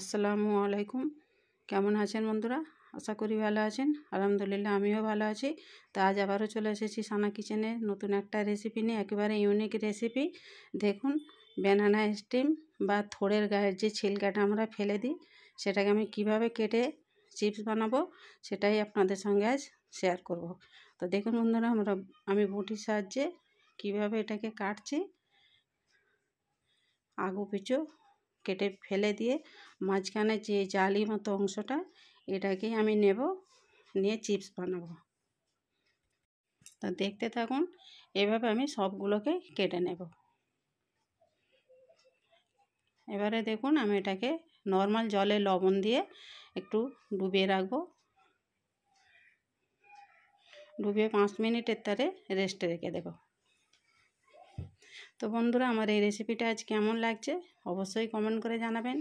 আসসালামু আলাইকুম। কেমন আছেন বন্ধুরা? আশা করি ভালো আছেন। আলহামদুলিল্লাহ আমিও ভালো আছি। তো আজ আবারও চলে এসেছি সানা কিচেনে নতুন একটা রেসিপি নিয়ে, একেবারে ইউনিক রেসিপি। দেখুন, ব্যানানা স্টিম বা থোড়ের গায়ের যে ছিলকাটা আমরা ফেলে দিই, সেটাকে আমি কিভাবে কেটে চিপস বানাবো সেটাই আপনাদের সঙ্গে আজ শেয়ার করব। তো দেখুন বন্ধুরা, আমি বটির সাহায্যে কিভাবে এটাকে কাটছি। আগু পিছু কেটে ফেলে দিয়ে মাঝখানে যে জালি মতো অংশটা, এটাকেই আমি নেব, নিয়ে চিপস বানাবো। তা দেখতে থাকুন, এভাবে আমি সবগুলোকে কেটে নেব। এবারে দেখুন, আমি এটাকে নর্মাল জলে লবণ দিয়ে একটু ডুবিয়ে রাখবো। ডুবিয়ে 5 মিনিটের তারে রেস্টে রেখে দেব। তো বন্ধুরা, আমার এই রেসিপিটা আজ কেমন লাগছে অবশ্যই কমেন্ট করে জানাবেন।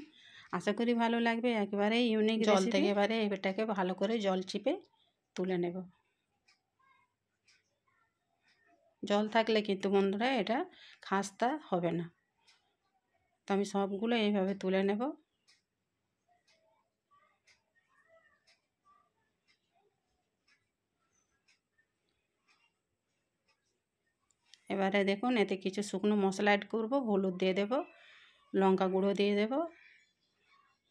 আশা করি ভালো লাগবে। একেবারে ইউনিক জল থেকে এবারে এটাকে ভালো করে জল চিপে তুলে নেব। জল থাকলে কিন্তু বন্ধুরা এটা খাস্তা হবে না। তো আমি সবগুলো এইভাবে তুলে নেব। এবারে দেখুন, এতে কিছু শুকনো মশলা অ্যাড করব। হলুদ দিয়ে দেব, লঙ্কা গুঁড়ো দিয়ে দেব,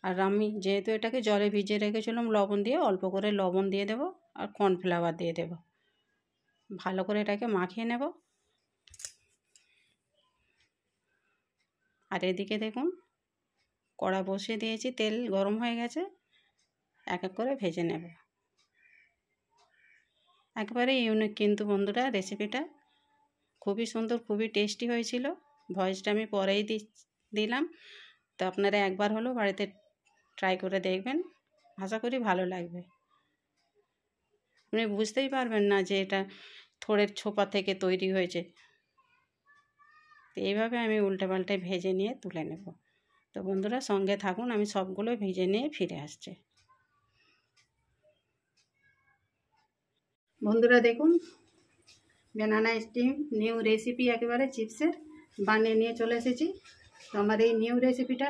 আর আমি যেহেতু এটাকে জলে ভিজিয়ে রেখেছিলাম লবণ দিয়ে, অল্প করে লবণ দিয়ে দেব, আর কর্নফ্লাওয়ার দিয়ে দেব। ভালো করে এটাকে মাখিয়ে নেব। আর এদিকে দেখুন, কড়া বসিয়ে দিয়েছি, তেল গরম হয়ে গেছে। এক এক করে ভেজে নেব। একবারে ইউনিক কিন্তু বন্ধুরা রেসিপিটা, খুবই সুন্দর, খুবই টেস্টি হয়েছিল। ভয়েসটা আমি পরেই দিলাম। তো আপনারা একবার হলেও বাড়িতে ট্রাই করে দেখবেন, আশা করি ভালো লাগবে। আপনি বুঝতেই পারবেন না যে এটা থোড়ের ছোপা থেকে তৈরি হয়েছে। তো এইভাবে আমি উল্টে পাল্টে ভেজে নিয়ে তুলে নেব। তো বন্ধুরা সঙ্গে থাকুন, আমি সবগুলো ভেজে নিয়ে ফিরে আসছি। বন্ধুরা দেখুন, ব্যানানা স্টিম নিউ রেসিপি একেবারে চিপসের বানিয়ে নিয়ে চলে এসেছি। তো আমার এই নিউ রেসিপিটা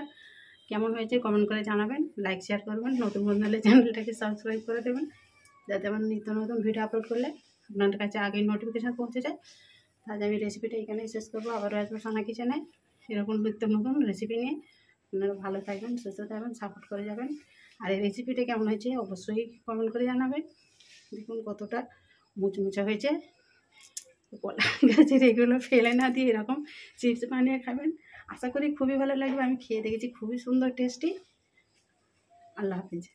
কেমন হয়েছে কমেন্ট করে জানাবেন, লাইক শেয়ার করবেন, নতুন বন্ধু হলে চ্যানেলটাকে সাবস্ক্রাইব করে দেবেন, যাতে আমার নিত্য নতুন ভিডিও আপলোড করলে আপনাদের কাছে আগেই নোটিফিকেশান পৌঁছে যায়। আজ আমি রেসিপিটা এখানেই শেষ করবো। আবারও আসবো সানা কিচেনে এরকম নিত্য নতুন রেসিপি নিয়ে। আপনারা ভালো থাকবেন, সুস্থ থাকবেন, সাপোর্ট করে যাবেন। আর এই রেসিপিটা কেমন হয়েছে অবশ্যই কমেন্ট করে জানাবেন। দেখুন কতটা মুচমুচে হয়েছে। কলা গাছের এগুলো ফেলে না দিয়ে এরকম চিপস বানিয়ে খাবেন, আশা করি খুবই ভালো লাগবে। আমি খেয়ে দেখেছি, খুবই সুন্দর টেস্টি। আল্লাহ হাফিজ।